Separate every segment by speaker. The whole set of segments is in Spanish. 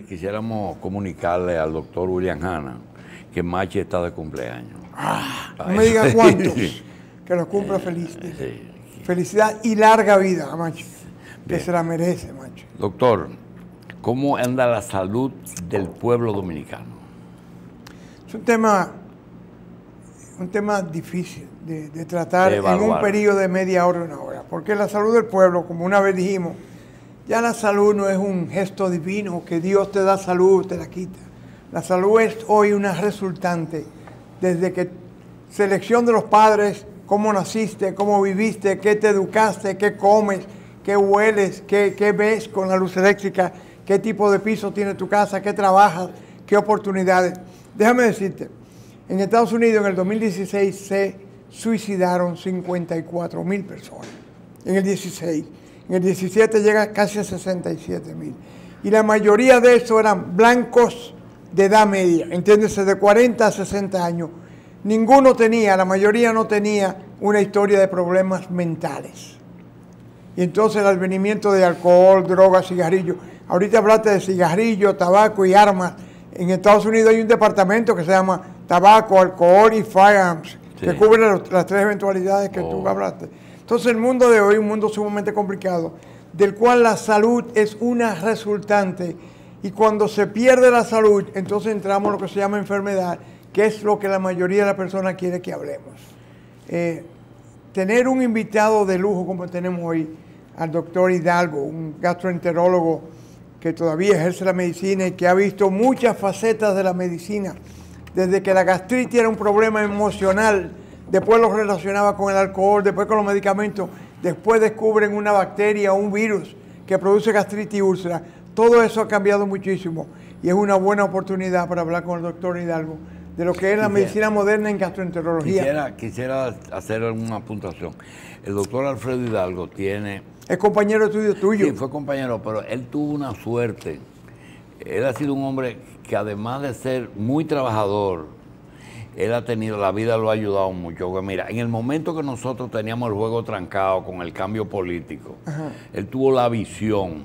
Speaker 1: quisiéramos comunicarle al doctor William Hanna que Machi está de cumpleaños.
Speaker 2: No me diga cuántos, que lo cumpla feliz. Felicidad y larga vida a Machi, que se la merece, Machi.
Speaker 1: Doctor, ¿cómo anda la salud del pueblo dominicano?
Speaker 2: Es un tema difícil de tratar en un periodo de media hora o una hora, porque la salud del pueblo, como una vez dijimos, ya la salud no es un gesto divino, que Dios te da salud, te la quita. La salud es hoy una resultante desde que selección de los padres, cómo naciste, cómo viviste, qué te educaste, qué comes, qué hueles, qué ves con la luz eléctrica, qué tipo de piso tiene tu casa, qué trabajas, qué oportunidades. Déjame decirte, en Estados Unidos en el 2016 se suicidaron 54,000 personas. En el 16. En el 17 llega casi a 67,000. Y la mayoría de esos eran blancos de edad media, entiéndese, de 40 a 60 años. La mayoría no tenía una historia de problemas mentales. Y entonces el advenimiento de alcohol, drogas, cigarrillos. Ahorita hablaste de cigarrillo, tabaco y armas. En Estados Unidos hay un departamento que se llama Tabaco, Alcohol y Firearms, que cubre las tres eventualidades que tú hablaste. Entonces el mundo de hoy es un mundo sumamente complicado, del cual la salud es una resultante. Y cuando se pierde la salud, entonces entramos en lo que se llama enfermedad, que es lo que la mayoría de las personas quiere que hablemos. Tener un invitado de lujo como tenemos hoy, al doctor Hidalgo, un gastroenterólogo que todavía ejerce la medicina y que ha visto muchas facetas de la medicina, desde que la gastritis era un problema emocional, después lo relacionaba con el alcohol, después con los medicamentos, después descubren una bacteria o un virus que produce gastritis y úlcera. Todo eso ha cambiado muchísimo y es una buena oportunidad para hablar con el doctor Hidalgo de lo que es la medicina moderna en gastroenterología.
Speaker 1: Quisiera hacer una puntuación. El doctor Alfredo Hidalgo
Speaker 2: es compañero tuyo.
Speaker 1: Sí, fue compañero, pero él tuvo una suerte. Él ha sido un hombre que además de ser muy trabajador, la vida lo ha ayudado mucho. Porque mira, en el momento que nosotros teníamos el juego trancado con el cambio político, él tuvo la visión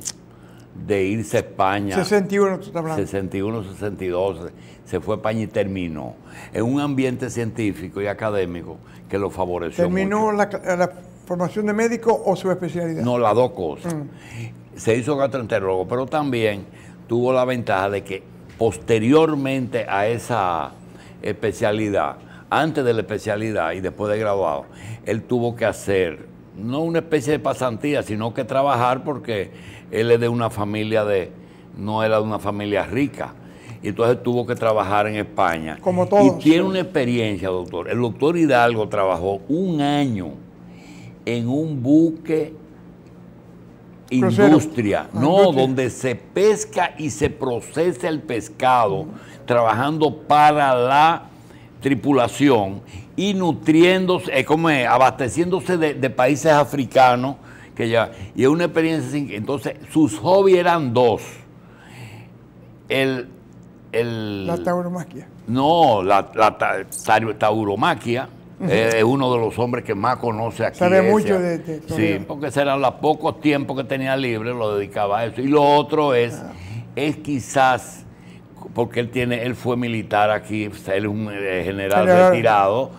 Speaker 1: de irse a España.
Speaker 2: 61, tú estás hablando.
Speaker 1: 61, 62, se fue a España y terminó en un ambiente científico y académico que lo favoreció
Speaker 2: ¿Terminó
Speaker 1: mucho.
Speaker 2: la formación de médico o su especialidad?
Speaker 1: No, las dos cosas. Se hizo gastroenterólogo, pero también tuvo la ventaja de que posteriormente a esa especialidad, antes de la especialidad y después de graduado, él tuvo que hacer, no una especie de pasantía, sino que trabajar porque él es de una familia no era de una familia rica. Y entonces tuvo que trabajar en España.
Speaker 2: Como todos.
Speaker 1: Y tiene una experiencia, doctor. El doctor Hidalgo trabajó un año en un buque industria, donde se pesca y se procesa el pescado, trabajando para la tripulación y nutriéndose, abasteciéndose de países africanos, y es una experiencia entonces sus hobbies eran dos.
Speaker 2: La tauromaquia.
Speaker 1: No, la tauromaquia. Es uno de los hombres que más conoce aquí.
Speaker 2: Sabe mucho de
Speaker 1: sí, porque serán los pocos tiempos que tenía libre, lo dedicaba a eso. Y lo otro es quizás, porque él fue militar aquí, él es un general retirado,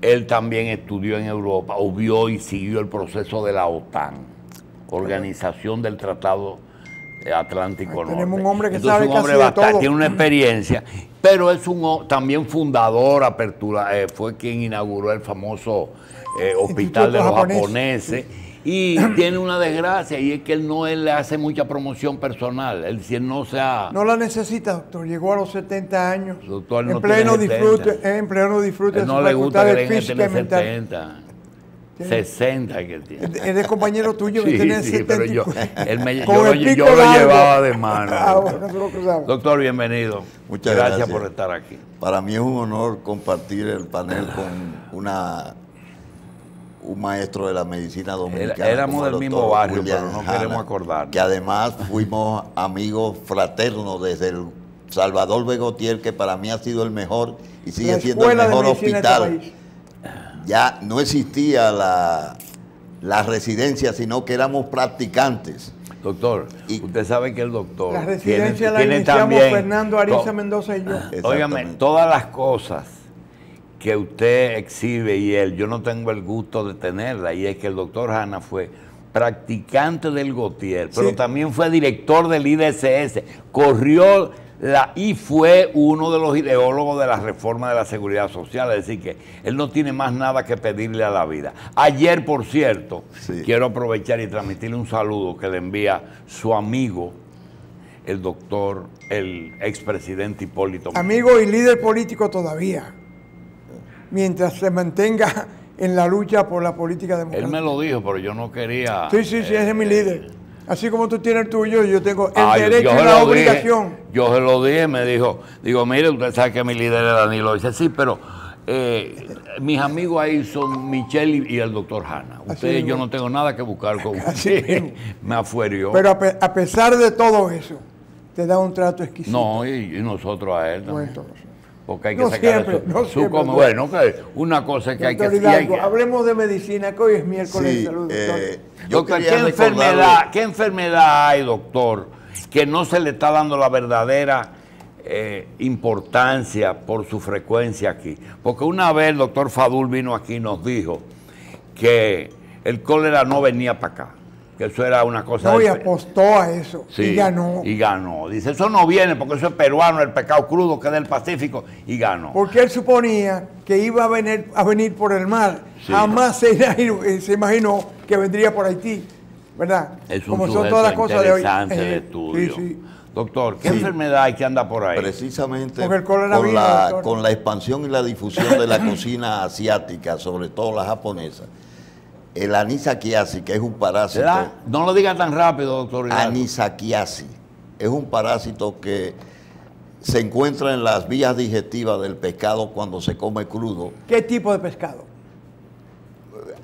Speaker 1: él también estudió en Europa, o vio y siguió el proceso de la OTAN, Organización del Tratado Atlántico Norte.
Speaker 2: Tenemos un hombre que
Speaker 1: entonces,
Speaker 2: sabe casi de todo.
Speaker 1: Tiene una experiencia, pero es también fundador, fue quien inauguró el famoso hospital de los japoneses. Y tiene una desgracia, y es que él no le hace mucha promoción personal.
Speaker 2: No la necesita, doctor. Llegó a los 70 años.
Speaker 1: Doctor,
Speaker 2: en pleno disfrute de
Speaker 1: no
Speaker 2: su
Speaker 1: le gusta
Speaker 2: facultad
Speaker 1: que le
Speaker 2: física y mental.
Speaker 1: 70. 60 que él tiene.
Speaker 2: Es de compañero tuyo que tiene 70.
Speaker 1: Pero yo lo llevaba de mano. Doctor, bienvenido.
Speaker 3: Muchas gracias
Speaker 1: por estar aquí.
Speaker 3: Para mí es un honor compartir el panel con un maestro de la medicina dominicana.
Speaker 1: Éramos del mismo barrio,
Speaker 3: William
Speaker 1: pero no
Speaker 3: Hanna,
Speaker 1: queremos acordar.
Speaker 3: Que además fuimos amigos fraternos desde el Salvador Begotier, que para mí ha sido el mejor y sigue siendo el mejor hospital. Ya no existía la residencia, sino que éramos practicantes.
Speaker 1: Doctor, usted sabe que el doctor
Speaker 2: la residencia la iniciamos también, Fernando Ariza Mendoza y yo.
Speaker 1: Óigame, todas las cosas que usted exhibe y él, yo no tengo el gusto de tenerla, y es que el doctor Hanna fue practicante del Gautier, pero también fue director del IDSS, corrió y fue uno de los ideólogos de la reforma de la seguridad social, es decir que él no tiene más nada que pedirle a la vida. Ayer, por cierto, quiero aprovechar y transmitirle un saludo que le envía su amigo, el doctor, el expresidente Hipólito.
Speaker 2: Amigo y líder político todavía, mientras se mantenga en la lucha por la política democrática.
Speaker 1: Él me lo dijo, pero yo no quería...
Speaker 2: Sí, ese es mi líder. Así como tú tienes el tuyo, yo tengo el derecho y la obligación.
Speaker 1: Yo se lo dije, me dijo, mire, usted sabe que mi líder es Danilo. Dice, sí, pero mis amigos ahí son Michelle y el doctor Hanna. Ustedes, yo no tengo nada que buscar con usted. Me afuerió.
Speaker 2: Pero a pesar de todo eso, te da un trato exquisito.
Speaker 1: No, y nosotros a él también. Porque hay que
Speaker 2: no
Speaker 1: sacar
Speaker 2: siempre, no siempre,
Speaker 1: bueno, que una cosa es que hay que...
Speaker 2: Hablemos de medicina, que hoy es miércoles de salud,
Speaker 1: doctor. ¿Qué enfermedad hay, doctor, que no se le está dando la verdadera importancia por su frecuencia aquí? Porque una vez el doctor Fadul vino aquí y nos dijo que el cólera no venía para acá, que eso era una cosa...
Speaker 2: No, y apostó a eso, y ganó.
Speaker 1: Y ganó. Dice, eso no viene porque eso es peruano, el pescado crudo que es del Pacífico, y ganó.
Speaker 2: Porque él suponía que iba a venir por el mar. Sí. Jamás se imaginó que vendría por Haití, ¿verdad?
Speaker 1: Es un son todas las cosas de hoy. De estudio. Sí. Doctor, ¿qué enfermedad hay que anda por ahí?
Speaker 3: Precisamente con la expansión y la difusión de la cocina asiática, sobre todo la japonesa. El anisakiasi, que es un parásito...
Speaker 1: No lo diga tan rápido, doctor.
Speaker 3: Anisakiasi es un parásito que se encuentra en las vías digestivas del pescado cuando se come crudo.
Speaker 2: ¿Qué tipo de pescado?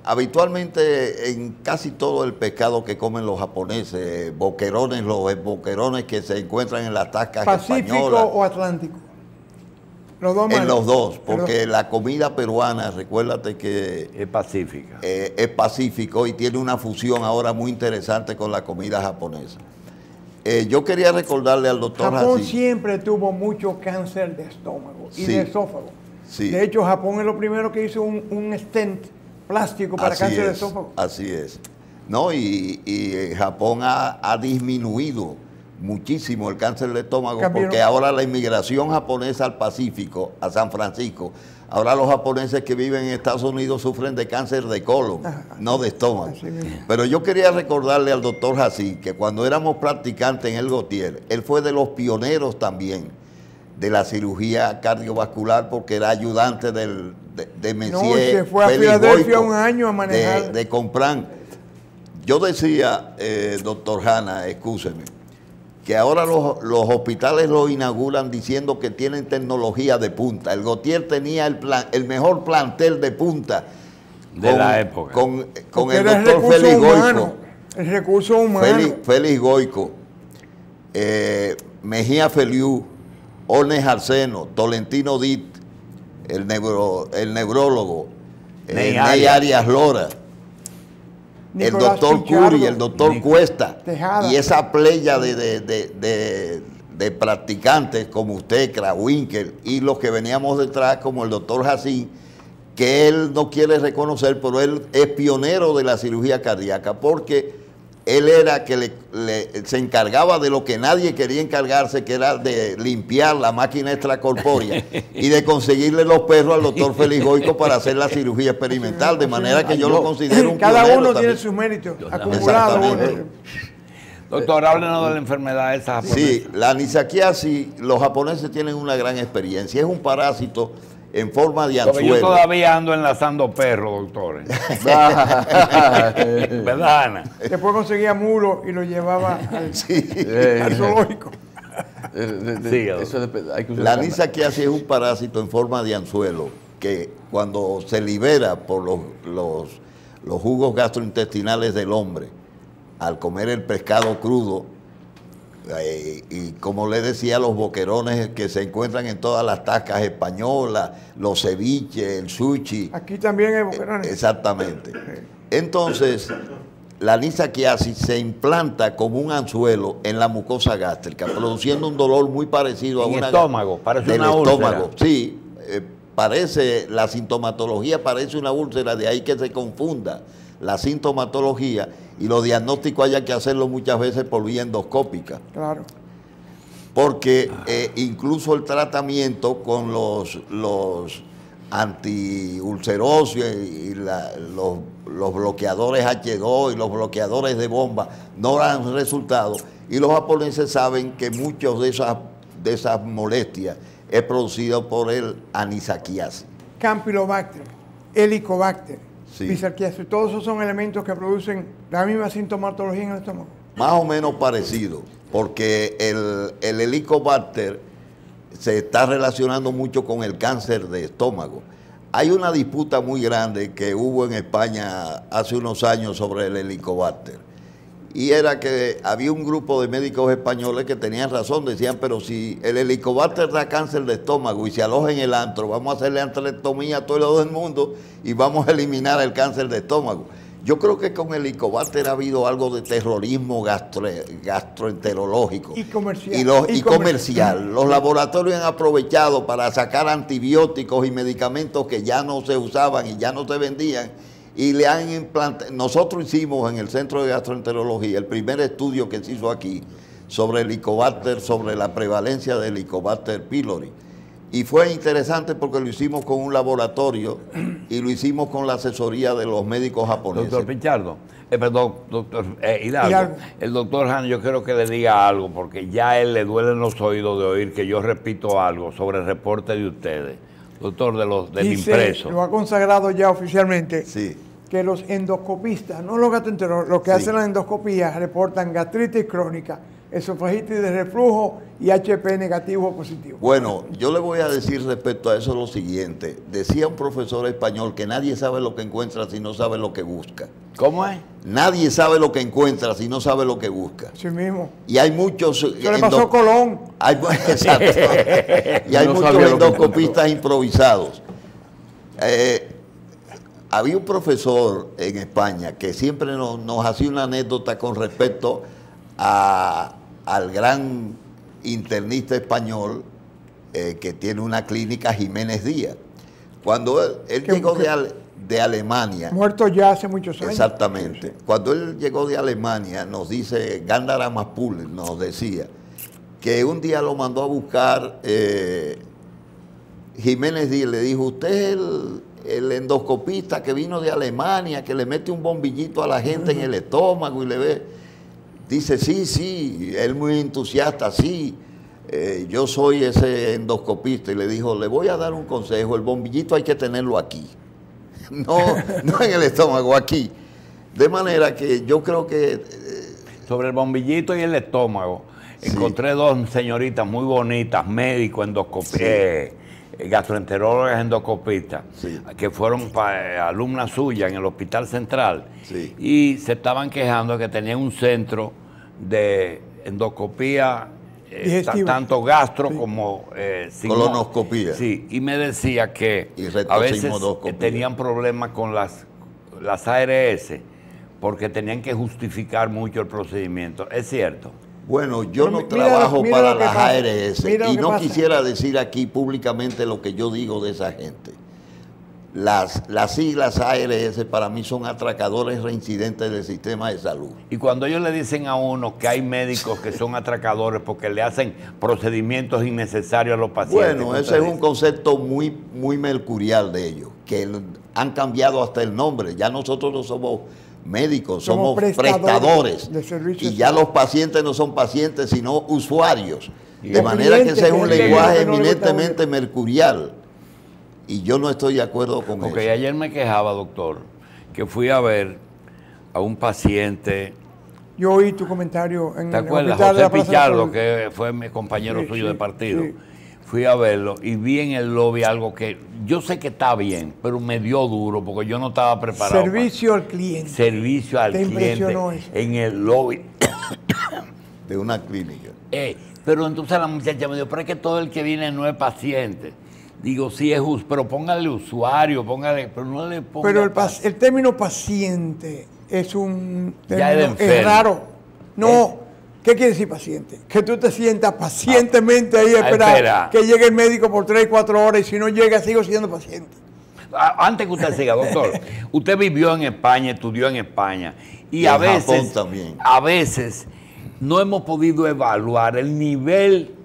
Speaker 3: Habitualmente en casi todo el pescado que comen los japoneses, boquerones, los boquerones que se encuentran en las tascas españolas.
Speaker 2: ¿Pacífico o Atlántico?
Speaker 3: Los dos en los dos, porque la comida peruana, recuérdate que...
Speaker 1: Es pacífica.
Speaker 3: Es pacífico y tiene una fusión ahora muy interesante con la comida japonesa. Yo quería recordarle al doctor
Speaker 2: Japón siempre tuvo mucho cáncer de estómago y de esófago. Sí. De hecho, Japón es lo primero que hizo un stent plástico para cáncer de esófago.
Speaker 3: Así es. No, y Japón ha disminuido muchísimo el cáncer de estómago porque ahora la inmigración japonesa al Pacífico, a San Francisco, ahora los japoneses que viven en Estados Unidos sufren de cáncer de colon, no de estómago. Pero yo quería recordarle al doctor Hassi que cuando éramos practicantes en el Gautier, él fue de los pioneros también de la cirugía cardiovascular porque era ayudante de Messier.
Speaker 2: Se fue a Filadelfia un año a manejar.
Speaker 3: De Compran. Yo decía, doctor Hanna, excúseme, que ahora los hospitales lo inauguran diciendo que tienen tecnología de punta. El Gautier tenía el mejor plantel de punta
Speaker 1: de la época.
Speaker 3: Con el doctor Félix Goico.
Speaker 2: El recurso humano.
Speaker 3: Félix Goico, Mejía Feliu, Ornes Arseno, Tolentino Dit, el neurólogo, Ney Arias Lora, Nicolás el doctor Curi, el doctor Cuesta, Tejada. Y esa playa de practicantes como usted, Krawinkel, y los que veníamos detrás como el doctor Hassi, que él no quiere reconocer, pero él es pionero de la cirugía cardíaca, porque él era que se encargaba de lo que nadie quería encargarse, que era de limpiar la máquina extracorpórea y de conseguirle los perros al doctor Félix Goico para hacer la cirugía experimental, de manera que yo lo considero un
Speaker 2: cada
Speaker 3: pionero
Speaker 2: uno
Speaker 3: también.
Speaker 2: Tiene sus méritos acumulados.
Speaker 1: Doctor, háblenos de la enfermedad esa japonesa.
Speaker 3: Sí, la anisakiasi, los japoneses tienen una gran experiencia. Es un parásito en forma de anzuelo.
Speaker 1: Porque yo todavía ando enlazando perros, doctores. ¿Verdad, Ana?
Speaker 2: Después conseguía mulo y lo llevaba al zoológico.
Speaker 3: La anisakiasi es un parásito en forma de anzuelo que cuando se libera por los jugos gastrointestinales del hombre, al comer el pescado crudo, y como le decía, los boquerones que se encuentran en todas las tascas españolas, los ceviches, el sushi.
Speaker 2: Aquí también hay boquerones.
Speaker 3: Exactamente. Entonces, la anisaquiasis se implanta como un anzuelo en la mucosa gástrica, produciendo un dolor muy parecido a
Speaker 1: un
Speaker 3: una...
Speaker 1: estómago, parece una
Speaker 3: estómago,
Speaker 1: úlcera.
Speaker 3: sí, parece, la sintomatología parece una úlcera, de ahí que se confunda la sintomatología y los diagnósticos haya que hacerlo muchas veces por vía endoscópica.
Speaker 2: Claro.
Speaker 3: Porque incluso el tratamiento con los antiulcerosos y los bloqueadores H2 y los bloqueadores de bomba no dan resultado, y los japoneses saben que muchas de esas molestias es producido por el anisaquiasis.
Speaker 2: Campylobacter, Helicobacter,
Speaker 3: sí.
Speaker 2: Bisarquiasis, todos esos son elementos que producen la misma sintomatología en el estómago.
Speaker 3: Más o menos parecido, porque el Helicobacter se está relacionando mucho con el cáncer de estómago. Hay una disputa muy grande que hubo en España hace unos años sobre el Helicobacter. Y era que había un grupo de médicos españoles que tenían razón, decían, pero si el Helicobacter da cáncer de estómago y se aloja en el antro, vamos a hacerle antrectomía a todo el mundo y vamos a eliminar el cáncer de estómago. Yo creo que con el Helicobacter ha habido algo de terrorismo gastroenterológico.
Speaker 2: Y comercial.
Speaker 3: Y comercial. Los laboratorios han aprovechado para sacar antibióticos y medicamentos que ya no se usaban y ya no se vendían, y le han implantado. Nosotros hicimos en el Centro de Gastroenterología el primer estudio que se hizo aquí sobre el Helicobacter, sobre la prevalencia del Helicobacter pylori. Y fue interesante porque lo hicimos con un laboratorio y lo hicimos con la asesoría de los médicos japoneses.
Speaker 1: Doctor Pichardo, perdón, doctor Hidalgo. El doctor Han, yo quiero que le diga algo, porque ya a él le duelen los oídos de oír que yo repito algo sobre el reporte de ustedes. Doctor, del impreso.
Speaker 2: Lo ha consagrado ya oficialmente.
Speaker 3: Sí.
Speaker 2: Que los endoscopistas, no los gastroenterólogos, los que hacen la endoscopía reportan gastritis crónica, esofagitis de reflujo y HP negativo o positivo.
Speaker 3: Bueno, yo le voy a decir respecto a eso lo siguiente. Decía un profesor español que nadie sabe lo que encuentra si no sabe lo que busca.
Speaker 1: ¿Cómo es?
Speaker 3: Nadie sabe lo que encuentra si no sabe lo que busca.
Speaker 2: Sí mismo.
Speaker 3: Y hay muchos...
Speaker 2: Eso le pasó a Colón.
Speaker 3: Exacto. Y hay muchos endoscopistas improvisados. Había un profesor en España que siempre nos hacía una anécdota con respecto al gran internista español que tiene una clínica, Jiménez Díaz. Cuando él llegó de Alemania.
Speaker 2: Muerto ya hace muchos años.
Speaker 3: Exactamente. Sí. Cuando él llegó de Alemania, nos dice, Gándara Maspul nos decía, que un día lo mandó a buscar Jiménez Díaz, le dijo, usted es el endoscopista que vino de Alemania, que le mete un bombillito a la gente en el estómago y le ve. Dice, sí, él muy entusiasta, sí, yo soy ese endoscopista. Y le dijo, le voy a dar un consejo, el bombillito hay que tenerlo aquí, no en el estómago, aquí. De manera que yo creo que...
Speaker 1: sobre el bombillito y el estómago, sí. Encontré dos señoritas muy bonitas, médicos, endoscopistas, gastroenterólogas endoscopistas, sí. Que fueron alumnas suyas en el Hospital Central,
Speaker 3: sí.
Speaker 1: Y se estaban quejando de que tenían un centro de endoscopía, tanto gastro, sí. Como
Speaker 3: colonoscopía.
Speaker 1: Sí, y me decía que a veces tenían problemas con las ARS porque tenían que justificar mucho el procedimiento. ¿Es cierto?
Speaker 3: Bueno, yo no trabajo para las ARS y no quisiera decir aquí públicamente lo que yo digo de esa gente. Las siglas ARS para mí son atracadores reincidentes del sistema de salud.
Speaker 1: Y cuando ellos le dicen a uno que hay médicos que son atracadores porque le hacen procedimientos innecesarios a los pacientes.
Speaker 3: Bueno, ese es un concepto muy, muy mercurial de ellos, que han cambiado hasta el nombre. Ya nosotros no somos médicos, somos prestadores y ya los pacientes no son pacientes sino usuarios, de manera que ese es un lenguaje eminentemente mercurial y yo no estoy de acuerdo con eso.
Speaker 1: Ayer me quejaba, doctor, que fui a ver a un paciente.
Speaker 2: Yo oí tu comentario en
Speaker 1: el hospital. ¿Te acuerdas? José Pichardo, que fue mi compañero suyo de partido. Sí. Fui a verlo y vi en el lobby algo que yo sé que está bien, pero me dio duro porque yo no estaba preparado.
Speaker 2: Servicio al cliente.
Speaker 1: Servicio al cliente en el lobby
Speaker 3: de una clínica.
Speaker 1: Pero entonces la muchacha me dijo, pero es que todo el que viene no es paciente. Digo, sí es pero póngale usuario, pero no le ponga...
Speaker 2: Pero el término paciente es un
Speaker 1: ya
Speaker 2: es raro. No, ¿qué quiere decir paciente? Que tú te sientas pacientemente ahí a esperar que llegue el médico por 3, 4 horas y si no llega sigo siendo paciente.
Speaker 1: Antes que usted siga, doctor, usted vivió en España, estudió en España y a veces, a veces no hemos podido evaluar el nivel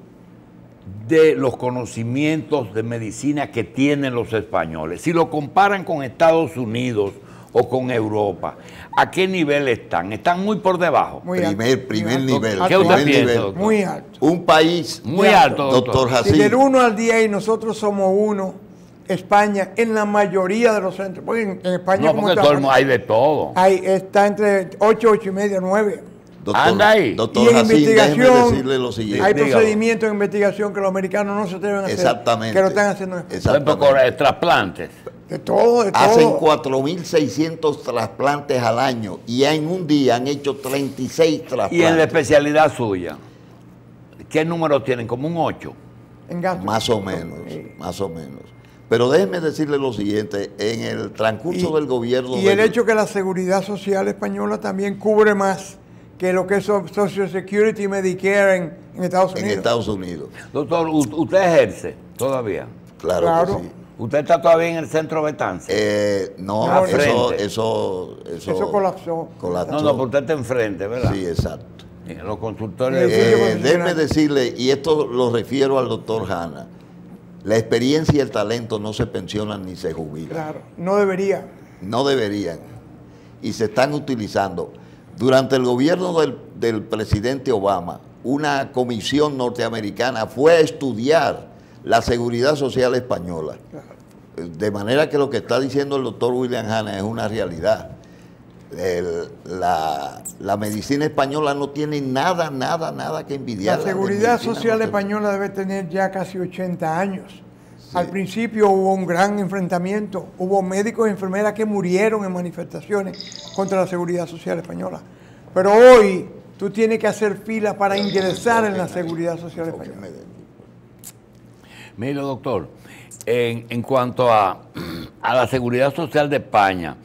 Speaker 1: de los conocimientos de medicina que tienen los españoles. Si lo comparan con Estados Unidos o con Europa, ¿a qué nivel están? ¿Están muy por debajo?
Speaker 3: Primer nivel.
Speaker 1: ¿Qué usted piensa, doctor?
Speaker 2: Muy alto.
Speaker 3: Un país
Speaker 1: muy alto,
Speaker 3: doctor Jacín.
Speaker 2: Si del 1 al 10 y nosotros somos 1, España en la mayoría de los centros. Porque en España
Speaker 1: no, porque hay de todo.
Speaker 2: Está entre 8, 8 y media, 9.
Speaker 3: Doctor,
Speaker 1: anda ahí.
Speaker 3: Doctor
Speaker 2: y en
Speaker 3: Jacín,
Speaker 2: investigación,
Speaker 3: decirle lo siguiente.
Speaker 2: hay procedimientos en investigación que los americanos no se atreven a hacer.
Speaker 3: Exactamente.
Speaker 2: Que lo están haciendo en España.
Speaker 1: Por ejemplo, trasplantes.
Speaker 2: De todo, de todo.
Speaker 3: Hacen 4.600 trasplantes al año y en un día han hecho 36 trasplantes.
Speaker 1: Y en la especialidad suya, ¿qué número tienen? ¿Como un 8?
Speaker 2: En gasto.
Speaker 3: Más o menos, más o menos. Pero déjeme decirle lo siguiente, en el transcurso del gobierno...
Speaker 2: Y el hecho que la Seguridad Social Española también cubre más que lo que es Social Security y Medicare en Estados Unidos.
Speaker 3: En Estados Unidos.
Speaker 1: Doctor, ¿usted ejerce todavía?
Speaker 3: Claro. Que sí.
Speaker 1: ¿Usted está todavía en el centro Betance?
Speaker 3: No, eso
Speaker 2: colapsó.
Speaker 1: No, pero usted está enfrente, ¿verdad?
Speaker 3: Sí, exacto.
Speaker 1: En los consultorios.
Speaker 3: Déjeme decirle, y esto lo refiero al doctor Hanna, la experiencia y el talento no se pensionan ni se jubilan.
Speaker 2: Claro, no debería.
Speaker 3: No deberían. Y se están utilizando. Durante el gobierno del presidente Obama, una comisión norteamericana fue a estudiar la seguridad social española. Claro. De manera que lo que está diciendo el doctor William Hanna es una realidad. La medicina española no tiene nada que envidiar.
Speaker 2: La seguridad social española debe tener ya casi 80 años. Sí. Al principio hubo un gran enfrentamiento, hubo médicos y enfermeras que murieron en manifestaciones contra la seguridad social española. Pero hoy tú tienes que hacer fila para ingresar en la seguridad social española.
Speaker 1: Mire, doctor, en cuanto a la seguridad social de España,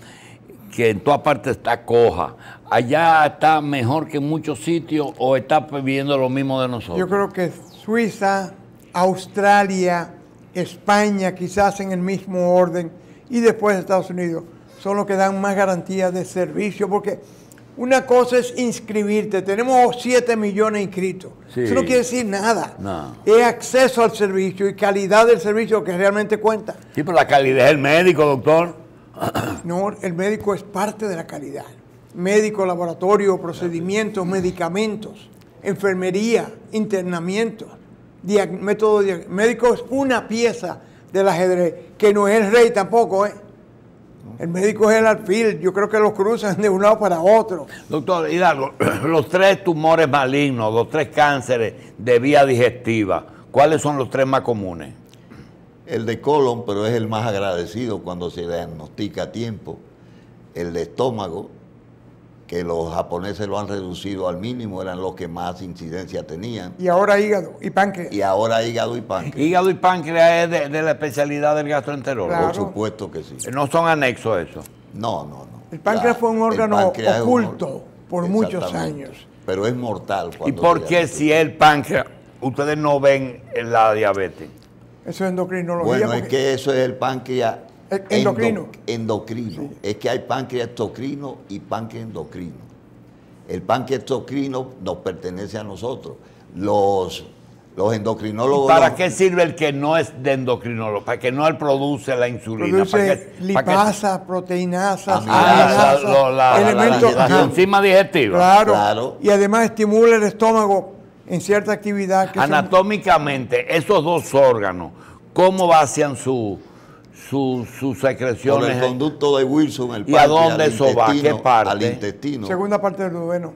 Speaker 1: que en toda parte está coja, ¿allá está mejor que en muchos sitios o está viviendo lo mismo de nosotros?
Speaker 2: Yo creo que Suiza, Australia, España, quizás en el mismo orden, y después Estados Unidos, son los que dan más garantías de servicio, porque una cosa es inscribirte, tenemos 7 millones inscritos, sí. Eso no quiere decir nada, no. Es acceso al servicio y calidad del servicio que realmente cuenta.
Speaker 1: Sí, pero la calidad es el médico, doctor.
Speaker 2: No, el médico es parte de la calidad. Médico, laboratorio, procedimientos, medicamentos, enfermería, internamiento, método médico es una pieza del ajedrez, que no es el rey tampoco, ¿eh? El médico es el alfil, yo creo que los cruzan de un lado para otro.
Speaker 1: Doctor Hidalgo, los 3 tumores malignos, los 3 cánceres de vía digestiva, ¿cuáles son los 3 más comunes?
Speaker 3: El de colon, pero es el más agradecido cuando se diagnostica a tiempo. El de estómago, que los japoneses lo han reducido al mínimo, eran los que más incidencia tenían.
Speaker 2: Y ahora hígado y páncreas.
Speaker 3: Hígado y páncreas.
Speaker 1: Hígado y páncreas es de la especialidad del gastroenterólogo.
Speaker 3: Claro. Por supuesto que sí.
Speaker 1: No son anexos eso.
Speaker 3: No.
Speaker 2: El páncreas fue un órgano oculto por muchos años.
Speaker 3: Pero es mortal.
Speaker 1: ¿Y por qué si el páncreas, ustedes no ven la diabetes?
Speaker 2: Eso es endocrinología.
Speaker 3: Bueno, es que eso es el páncreas
Speaker 2: endocrino.
Speaker 3: Endocrino. Sí. Es que hay páncreas exocrino y páncreas endocrino. El páncreas exocrino nos pertenece a nosotros. Los endocrinólogos...
Speaker 1: ¿Y para qué sirve el que no es de endocrinólogo? Para que no él produce la insulina.
Speaker 2: Produce lipasa, proteinasas,
Speaker 1: elementos, la enzima digestiva.
Speaker 2: Claro. Y además estimula el estómago en cierta actividad.
Speaker 1: Anatómicamente, esos 2 órganos, ¿cómo vacian sus secreciones?
Speaker 3: Por el conducto de Wilson, el
Speaker 1: páncreas. ¿Y a dónde eso va? ¿Qué parte?
Speaker 3: Al intestino.
Speaker 2: Segunda parte del duodeno.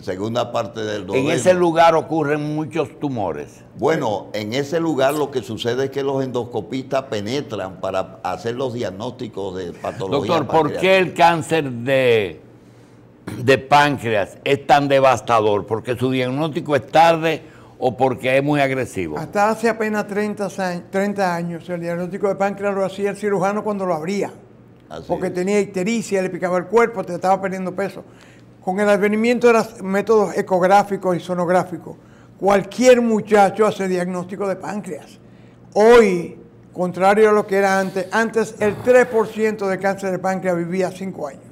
Speaker 3: Segunda parte del duodeno.
Speaker 1: En ese lugar ocurren muchos tumores.
Speaker 3: Bueno, en ese lugar lo que sucede es que los endoscopistas penetran para hacer los diagnósticos de patología.
Speaker 1: Doctor, ¿por qué el cáncer de páncreas es tan devastador? ¿Porque su diagnóstico es tarde o porque es muy agresivo?
Speaker 2: Hasta hace apenas 30 años el diagnóstico de páncreas lo hacía el cirujano cuando lo abría. porque tenía ictericia, le picaba el cuerpo, te estaba perdiendo peso. Con el advenimiento de los métodos ecográficos y sonográficos, cualquier muchacho hace diagnóstico de páncreas. Hoy, contrario a lo que era antes el 3% de cáncer de páncreas vivía 5 años.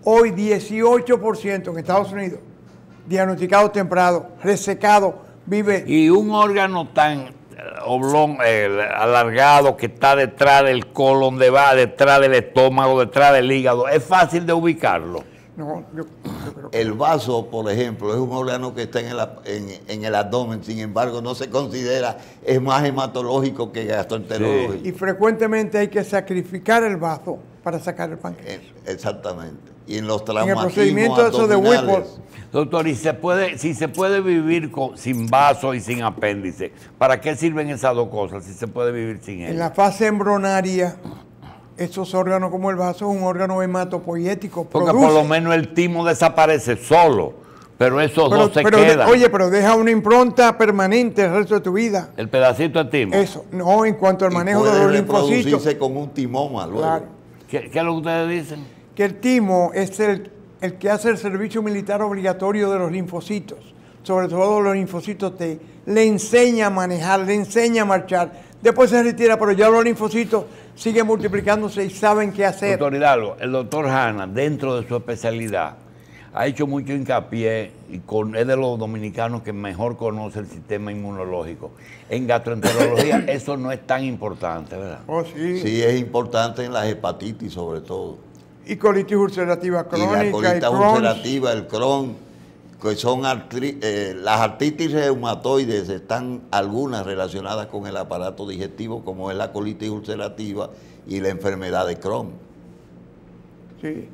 Speaker 2: Hoy 18% en Estados Unidos, diagnosticado temprano, resecado, vive.
Speaker 1: Y un órgano tan oblón, alargado, que está detrás del colon, detrás del estómago, detrás del hígado, ¿es fácil de ubicarlo?
Speaker 2: No, yo creo que
Speaker 3: el vaso, por ejemplo, es un órgano que está en el abdomen, sin embargo no se considera, es más hematológico que gastroenterológico.
Speaker 2: Sí. Y frecuentemente hay que sacrificar el vaso para sacar el páncreas.
Speaker 3: Exactamente. Y en los
Speaker 2: traumatismos, en el procedimiento eso de Whipple.
Speaker 1: Doctor, ¿y si se puede vivir sin vaso y sin apéndice? ¿Para qué sirven esas dos cosas si se puede vivir sin ellas?
Speaker 2: En la fase embrionaria, estos órganos como el vaso es un órgano hematopoyético.
Speaker 1: Porque por lo menos el timo desaparece solo, pero esos dos se quedan.
Speaker 2: Oye, pero deja una impronta permanente el resto de tu vida.
Speaker 1: El pedacito de timo.
Speaker 2: Eso, no, en cuanto al manejo de los linfocitos.
Speaker 3: Reproducirse con un timoma luego. Claro.
Speaker 1: ¿Qué es lo que ustedes dicen?
Speaker 2: Que el timo es el que hace el servicio militar obligatorio de los linfocitos. Sobre todo los linfocitos le enseña a manejar, le enseña a marchar. Después se retira, pero ya los linfocitos siguen multiplicándose y saben qué hacer.
Speaker 1: Doctor Hidalgo, el doctor Hanna, dentro de su especialidad, ha hecho mucho hincapié, y es de los dominicanos que mejor conoce el sistema inmunológico. En gastroenterología eso no es tan importante, ¿verdad?
Speaker 2: Oh, sí.
Speaker 3: Sí, es importante en las hepatitis sobre todo.
Speaker 2: Y colitis ulcerativa crónica.
Speaker 3: Y la colitis ulcerativa, el Crohn, que son las artritis reumatoides, están algunas relacionadas con el aparato digestivo, como es la colitis ulcerativa y la enfermedad de Crohn.
Speaker 2: Sí.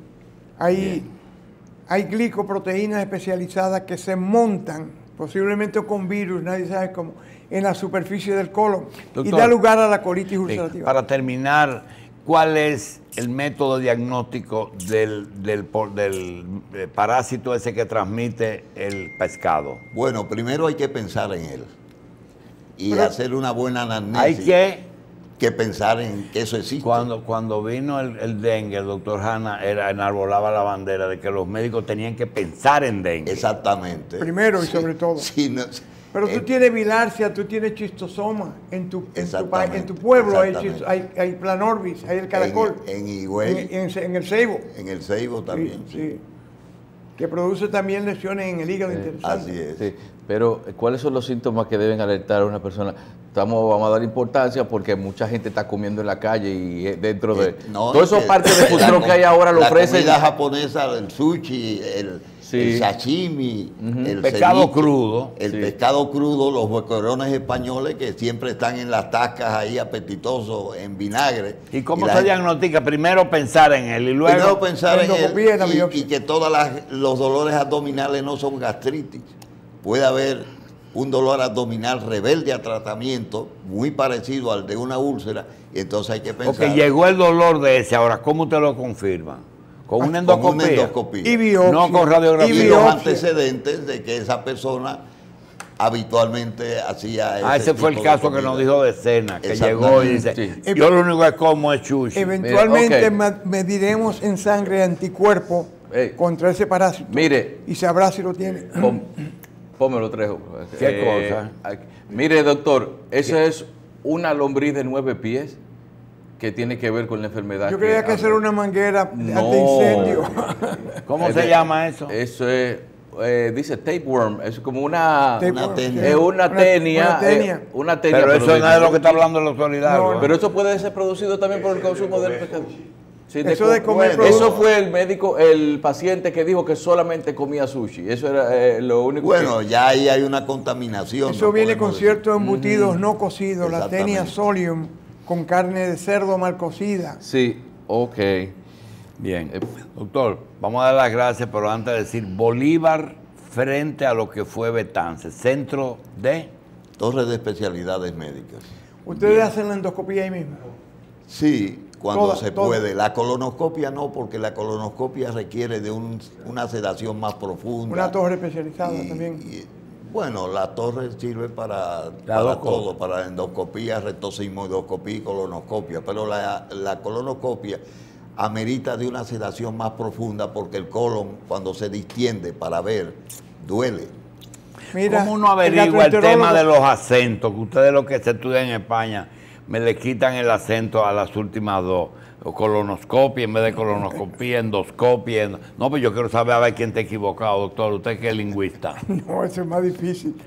Speaker 2: Hay glicoproteínas especializadas que se montan, posiblemente con virus, nadie sabe cómo, en la superficie del colon. Doctor, y da lugar a la colitis ulcerativa.
Speaker 1: Para terminar, ¿cuál es el método diagnóstico del parásito ese que transmite el pescado?
Speaker 3: Bueno, primero hay que pensar en él y hacer una buena anamnesis.
Speaker 1: Hay
Speaker 3: que pensar en que eso existe.
Speaker 1: Cuando vino el dengue, el doctor Hanna enarbolaba la bandera de que los médicos tenían que pensar en dengue.
Speaker 3: Exactamente.
Speaker 2: Primero y sobre todo.
Speaker 3: Sí,
Speaker 2: pero tú tienes bilharzia, tú tienes chistosoma. En tu pueblo hay planorbis, hay el caracol.
Speaker 3: En Higüey.
Speaker 2: En el ceibo.
Speaker 3: En el ceibo también.
Speaker 2: Sí. Que produce también lesiones en el hígado interesantes.
Speaker 3: Así es.
Speaker 4: Sí. Pero, ¿cuáles son los síntomas que deben alertar a una persona? Vamos a dar importancia porque mucha gente está comiendo en la calle y dentro de... todos esos parques de food truck que hay ahora lo ofrecen.
Speaker 3: La comida japonesa, el sushi, el sashimi, el
Speaker 1: pescado
Speaker 3: ceviche,
Speaker 1: crudo.
Speaker 3: El pescado crudo, los boquerones españoles que siempre están en las tascas ahí apetitosos, en vinagre.
Speaker 1: ¿Y cómo se diagnostica? Primero pensar en él y luego...
Speaker 3: Primero pensar en él y que todos los dolores abdominales no son gastritis. Puede haber un dolor abdominal rebelde a tratamiento, muy parecido al de una úlcera, y entonces hay que pensar...
Speaker 1: Porque llegó el dolor de ese, ahora, ¿cómo usted lo confirma? ¿Con una endoscopía?
Speaker 3: Con una endoscopía.
Speaker 2: Y biopsia.
Speaker 1: No con radiografía.
Speaker 3: Y los antecedentes de que esa persona habitualmente hacía
Speaker 1: ese fue el caso que nos dijo de Cena, que llegó y dice, yo lo único que como es sushi.
Speaker 2: Eventualmente mediremos en sangre anticuerpos contra ese parásito.
Speaker 4: Mire.
Speaker 2: Y sabrá si lo tiene.
Speaker 4: Pómelo, Trejo.
Speaker 1: ¿Qué cosa?
Speaker 4: Mire, doctor, eso es una lombriz de 9 pies que tiene que ver con la enfermedad.
Speaker 2: Yo creía que eso era una manguera de incendio.
Speaker 1: ¿Cómo se llama eso?
Speaker 4: Eso es, dice tapeworm, es como una tenia.
Speaker 2: Una tenia.
Speaker 1: Pero eso no es lo que está hablando la autoridad.
Speaker 4: No. Pero eso puede ser producido también por el consumo del pescado. Sí,
Speaker 2: eso
Speaker 4: fue el médico, el paciente que dijo que solamente comía sushi. Eso era lo único.
Speaker 3: Bueno, ya ahí hay una contaminación.
Speaker 2: Eso viene con ciertos embutidos no cocidos, la tenia solium, con carne de cerdo mal cocida.
Speaker 4: Sí, ok.
Speaker 1: Bien. Doctor, vamos a dar las gracias, pero antes de decir, Bolívar frente a lo que fue Betance, centro de...
Speaker 3: Torre de especialidades médicas.
Speaker 2: ¿Ustedes hacen la endoscopía ahí mismo?
Speaker 3: Sí. Cuando se puede. La colonoscopia no, porque la colonoscopia requiere de una sedación más profunda.
Speaker 2: Una torre especializada también.
Speaker 3: Bueno, la torre sirve para todo, para endoscopía, rectosigmoidoscopía y colonoscopia, pero la colonoscopia amerita de una sedación más profunda porque el colon, cuando se distiende para ver, duele.
Speaker 1: Mira, ¿cómo uno averigua el tema de los acentos? Que ustedes lo que se estudian en España, me le quitan el acento a las últimas dos. Colonoscopia en vez de colonoscopia, endoscopia. No, pues yo quiero saber a ver quién está equivocado, doctor. Usted que es lingüista.
Speaker 2: No, eso es más difícil.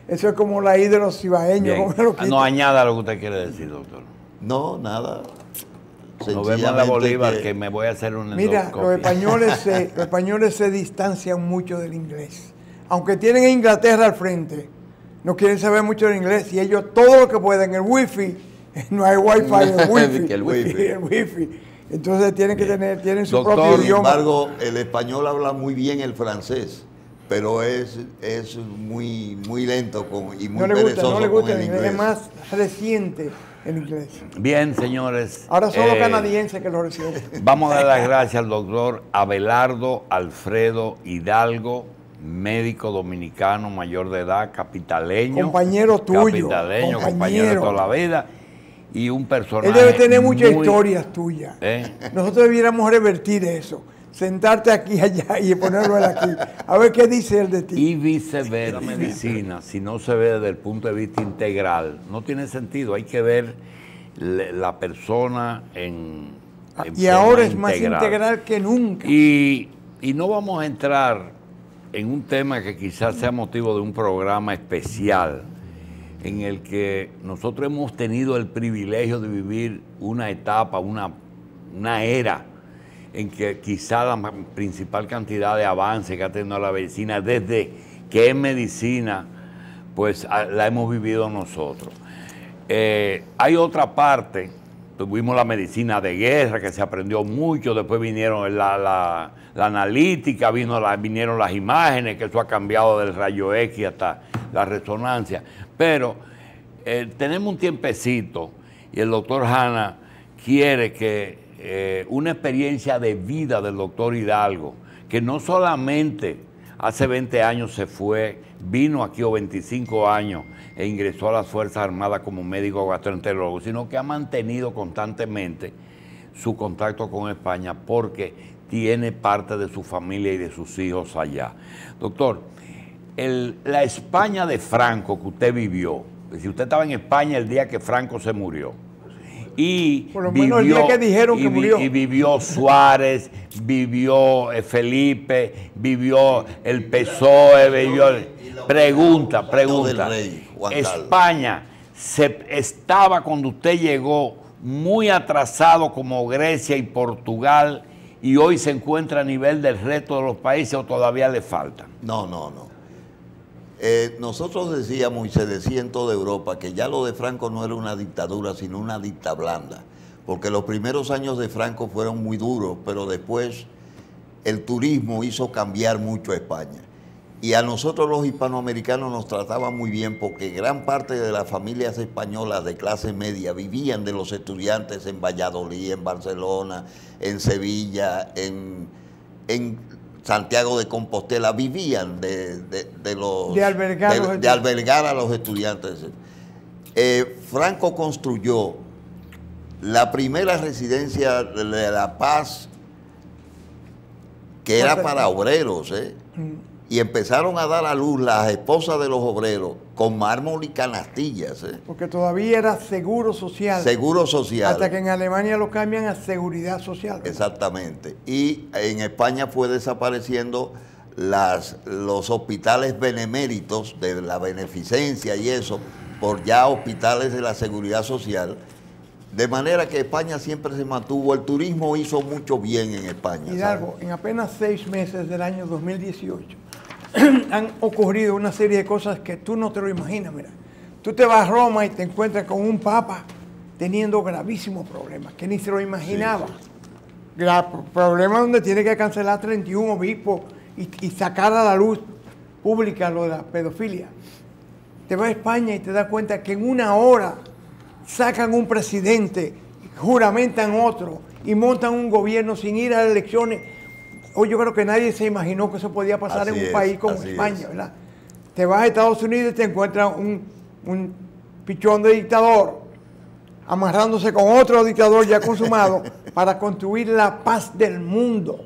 Speaker 2: Eso es como la I de los cibaeños.
Speaker 1: No añada lo que usted quiere decir, doctor.
Speaker 3: No, nada.
Speaker 1: Nos vemos en la Bolívar que me voy a hacer un endoscopia.
Speaker 2: Mira, los españoles se distancian mucho del inglés. Aunque tienen a Inglaterra al frente, no quieren saber mucho del inglés y ellos todo lo que pueden, el wifi, no hay wifi, el wifi. Entonces tienen que tienen su propio idioma.
Speaker 3: Sin embargo, el español habla muy bien el francés, pero es muy lento y muy perezoso.
Speaker 2: No le gusta el inglés, es más reciente el inglés.
Speaker 1: Bien, señores.
Speaker 2: Ahora son los canadienses que lo reciben.
Speaker 1: Vamos a dar las gracias al doctor Abelardo Alfredo Hidalgo, médico dominicano mayor de edad, capitaleño.
Speaker 2: Compañero tuyo.
Speaker 1: Capitaleño, compañero de toda la vida. Y un personaje.
Speaker 2: Él debe tener muchas historias tuyas. Nosotros debiéramos revertir eso. Sentarte aquí allá y ponerlo él aquí. A ver qué dice él de ti.
Speaker 1: Y viceversa. La medicina, si no se ve desde el punto de vista integral, no tiene sentido. Hay que ver la persona en
Speaker 2: y ahora es más integral que nunca.
Speaker 1: Y no vamos a entrar en un tema que quizás sea motivo de un programa especial, en el que nosotros hemos tenido el privilegio de vivir una etapa, una era, en que quizá la principal cantidad de avance que ha tenido la medicina, desde que es medicina, pues la hemos vivido nosotros. Hay otra parte, tuvimos la medicina de guerra, que se aprendió mucho, después vinieron la analítica, vinieron las imágenes, que eso ha cambiado del rayo X hasta la resonancia. Pero tenemos un tiempecito y el doctor Hanna quiere que una experiencia de vida del doctor Hidalgo, que no solamente hace 20 años se fue, vino aquí o 25 años e ingresó a las Fuerzas Armadas como médico gastroenterólogo, sino que ha mantenido constantemente su contacto con España porque tiene parte de su familia y de sus hijos allá. Doctor, la España de Franco que usted vivió, si usted estaba en España el día que Franco se murió, y
Speaker 2: por lo menos el día que dijeron que murió.
Speaker 1: Y vivió Suárez, vivió Felipe, vivió el PSOE, vivió... Pregunta. España estaba cuando usted llegó muy atrasado como Grecia y Portugal y hoy se encuentra a nivel del resto de los países o todavía le falta.
Speaker 3: No. Nosotros decíamos y se decía en toda Europa que ya lo de Franco no era una dictadura, sino una dicta blanda, porque los primeros años de Franco fueron muy duros, pero después el turismo hizo cambiar mucho a España. Y a nosotros los hispanoamericanos nos trataban muy bien porque gran parte de las familias españolas de clase media vivían de los estudiantes en Valladolid, en Barcelona, en Sevilla, en Santiago de Compostela, vivían de albergar a los estudiantes. Franco construyó la primera residencia de La Paz que era para obreros, y empezaron a dar a luz las esposas de los obreros con mármol y canastillas.
Speaker 2: Porque todavía era seguro social.
Speaker 3: Seguro social.
Speaker 2: Hasta que en Alemania lo cambian a seguridad social.
Speaker 3: Exactamente. Y en España fue desapareciendo los hospitales beneméritos de la beneficencia y eso, por ya hospitales de la seguridad social. De manera que España siempre se mantuvo. El turismo hizo mucho bien en España.
Speaker 2: Hidalgo, en apenas 6 meses del año 2018 han ocurrido una serie de cosas que tú no te lo imaginas. Mira, tú te vas a Roma y te encuentras con un papa teniendo gravísimos problemas que ni se lo imaginaba. Sí. Problemas donde tiene que cancelar 31 obispos y sacar a la luz pública lo de la pedofilia. Te vas a España y te das cuenta que en una hora sacan un presidente, juramentan otro y montan un gobierno sin ir a las elecciones. Hoy yo creo que nadie se imaginó que eso podía pasar en un país como España, ¿verdad? Te vas a Estados Unidos y te encuentras un pichón de dictador amarrándose con otro dictador ya consumado para construir la paz del mundo.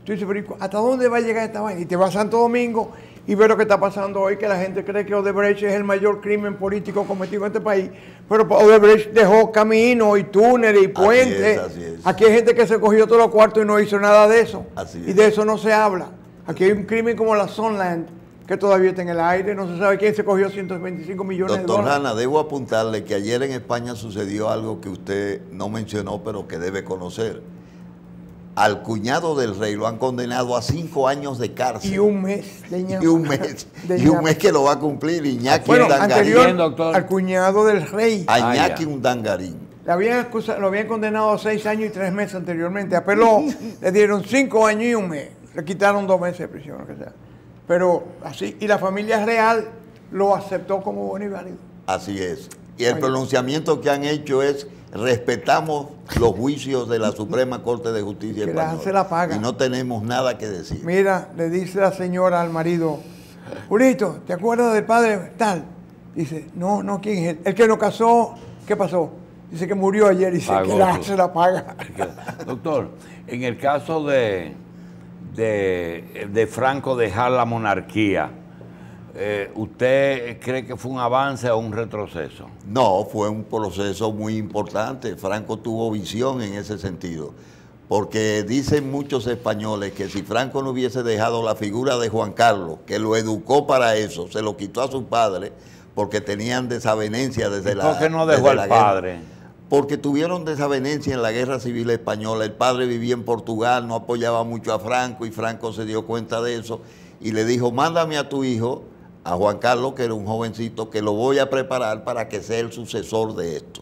Speaker 2: Tú dices, pero ¿hasta dónde va a llegar esta vaina? Y te vas a Santo Domingo y ves lo que está pasando hoy, que la gente cree que Odebrecht es el mayor crimen político cometido en este país, pero Odebrecht dejó caminos y túneles y puentes.
Speaker 3: Así es.
Speaker 2: Aquí hay gente que se cogió todos los cuartos y no hizo nada de eso.
Speaker 3: Así
Speaker 2: y de eso no se habla. Aquí hay un crimen como la Sunland, que todavía está en el aire, no se sabe quién se cogió 125 millones de dólares.
Speaker 3: Doctor Hanna, debo apuntarle que ayer en España sucedió algo que usted no mencionó, pero que debe conocer. Al cuñado del rey lo han condenado a 5 años de cárcel.
Speaker 2: Y un mes de ñapa.
Speaker 3: Y un mes que lo va a cumplir Iñaki
Speaker 2: Undangarín.
Speaker 1: Doctor.
Speaker 2: Al cuñado del rey.
Speaker 3: A Iñaki Undangarín.
Speaker 2: Lo habían condenado a 6 años y 3 meses anteriormente. Apeló, le dieron 5 años y un mes. Le quitaron 2 meses de prisión, lo que sea. Pero así, y la familia real lo aceptó como bueno y válido.
Speaker 3: Así es. Y el pronunciamiento que han hecho es: respetamos los juicios de la Suprema Corte de Justicia Española.
Speaker 2: Se la paga.
Speaker 3: Y no tenemos nada que decir.
Speaker 2: Mira, le dice la señora al marido, Julito, ¿te acuerdas del padre tal? Dice, no, ¿quién es él? El que nos casó, ¿qué pasó? Dice que murió ayer y dice que se la paga.
Speaker 1: Doctor, en el caso de Franco dejar la monarquía, ¿usted cree que fue un avance o un retroceso?
Speaker 3: No, fue un proceso muy importante. Franco tuvo visión en ese sentido, porque dicen muchos españoles que si Franco no hubiese dejado la figura de Juan Carlos, que lo educó para eso, se lo quitó a su padre, porque tenían desavenencia desde la guerra.
Speaker 1: ¿Por qué no dejó al padre?
Speaker 3: Porque tuvieron desavenencia en la Guerra Civil Española. El padre vivía en Portugal, no apoyaba mucho a Franco, y Franco se dio cuenta de eso y le dijo: mándame a tu hijo, a Juan Carlos, que era un jovencito, que lo voy a preparar para que sea el sucesor de esto.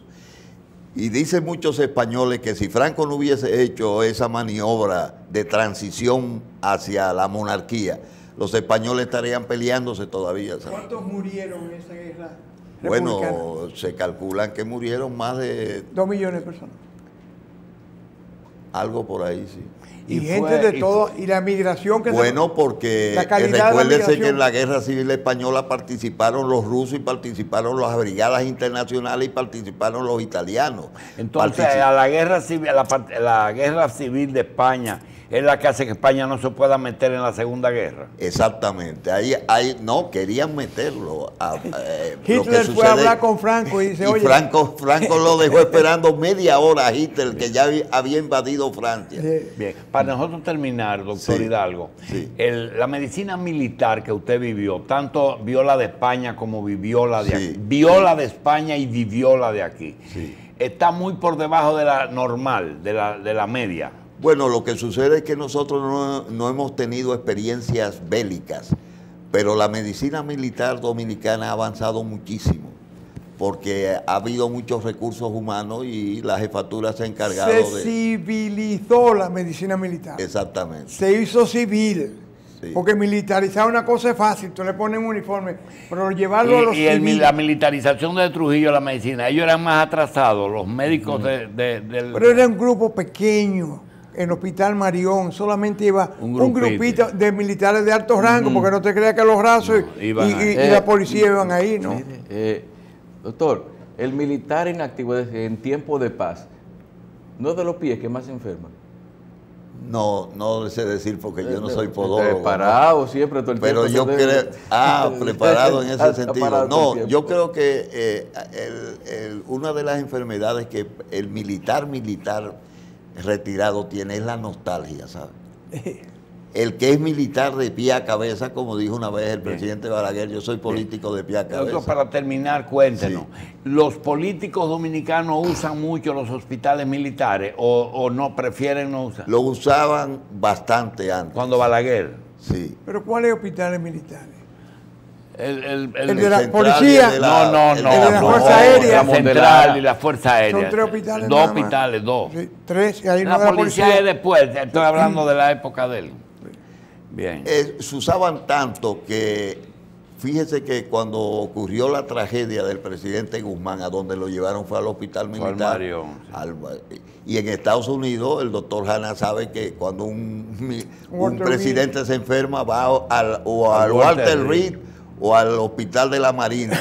Speaker 3: Y dicen muchos españoles que si Franco no hubiese hecho esa maniobra de transición hacia la monarquía, los españoles estarían peleándose todavía, ¿sabes?
Speaker 2: ¿Cuántos murieron en esa guerra?
Speaker 3: Bueno, se calculan que murieron más de
Speaker 2: 2 millones de personas.
Speaker 3: Algo por ahí, sí.
Speaker 2: Y gente de todo, y la migración que
Speaker 3: bueno, porque recuérdese que en la Guerra Civil Española participaron los rusos y participaron las brigadas internacionales y participaron los italianos.
Speaker 1: Entonces, a la Guerra Civil de España es la que hace que España no se pueda meter en la Segunda Guerra.
Speaker 3: Exactamente. No, querían meterlo.
Speaker 2: Hitler fue a hablar con Franco y dice, oye...
Speaker 3: Franco lo dejó esperando media hora a Hitler, que ya había invadido Francia.
Speaker 1: Bien, para nosotros terminar, doctor Hidalgo, la medicina militar que usted vivió, tanto vio la de España como vivió la de aquí, vio la de España y vivió la de aquí, está muy por debajo de la normal, de la media.
Speaker 3: Bueno, lo que sucede es que nosotros no hemos tenido experiencias bélicas, pero la medicina militar dominicana ha avanzado muchísimo, porque ha habido muchos recursos humanos y la jefatura se ha encargado
Speaker 2: Se civilizó la medicina militar.
Speaker 3: Exactamente.
Speaker 2: Se hizo civil. Sí. Porque militarizar una cosa es fácil, tú le pones un uniforme, pero llevarlo a los civiles.
Speaker 1: La militarización de Trujillo, la medicina, ellos eran más atrasados, los médicos del...
Speaker 2: Pero era un grupo pequeño. En el Hospital Marión solamente iba un grupito de militares de alto rango, porque no te creas que los rasos y la policía iban ahí, ¿no?
Speaker 4: Doctor, el militar inactivo en tiempo de paz, ¿no es de los pies que más se enferman?
Speaker 3: No sé decir, porque yo no soy podólogo.
Speaker 4: Preparado siempre todo el tiempo.
Speaker 3: Pero yo creo... preparado en ese sentido. No, yo creo que una de las enfermedades que el militar retirado tiene es la nostalgia, ¿sabes? El que es militar de pie a cabeza, como dijo una vez el presidente Balaguer, yo soy político de pie a cabeza.
Speaker 1: Doctor, para terminar, cuéntenos, ¿los políticos dominicanos usan mucho los hospitales militares o no, prefieren no usar?
Speaker 3: Lo usaban bastante antes.
Speaker 1: ¿Cuando Balaguer?
Speaker 3: Sí.
Speaker 2: ¿Pero cuáles hospitales militares?
Speaker 1: El
Speaker 2: de la policía.
Speaker 1: No.
Speaker 2: El de la Fuerza Aérea.
Speaker 1: La Central y la Fuerza Aérea.
Speaker 2: Son 3 hospitales.
Speaker 1: 2 hospitales, 2.
Speaker 2: Sí, 3. Y ahí
Speaker 1: la policía es después, estoy hablando de la época de él. Bien.
Speaker 3: Se usaban tanto que, fíjese que cuando ocurrió la tragedia del presidente Guzmán, a donde lo llevaron fue al hospital militar. Y en Estados Unidos, el doctor Hanna sabe que cuando un presidente se enferma, va al Walter Reed o al hospital de la Marina,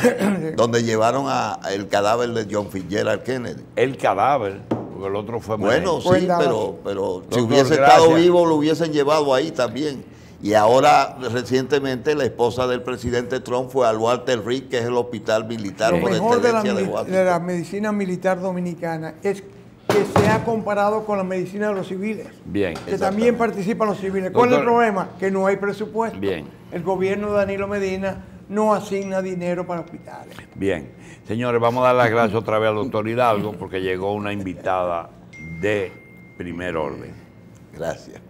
Speaker 3: donde llevaron el cadáver de John Fitzgerald Kennedy.
Speaker 1: El cadáver, porque el otro fue
Speaker 3: bueno, sí, pero si hubiese estado vivo lo hubiesen llevado ahí también. Y ahora, recientemente, la esposa del presidente Trump fue al Walter Reed, que es el hospital militar por excelencia de Washington.
Speaker 2: De la medicina militar dominicana es que se ha comparado con la medicina de los civiles.
Speaker 1: Bien.
Speaker 2: Que también participan los civiles. ¿Cuál es el problema? Que no hay presupuesto.
Speaker 1: Bien.
Speaker 2: El gobierno de Danilo Medina no asigna dinero para hospitales.
Speaker 1: Bien. Señores, vamos a dar las gracias otra vez al doctor Hidalgo porque llegó una invitada de primer orden.
Speaker 3: Gracias.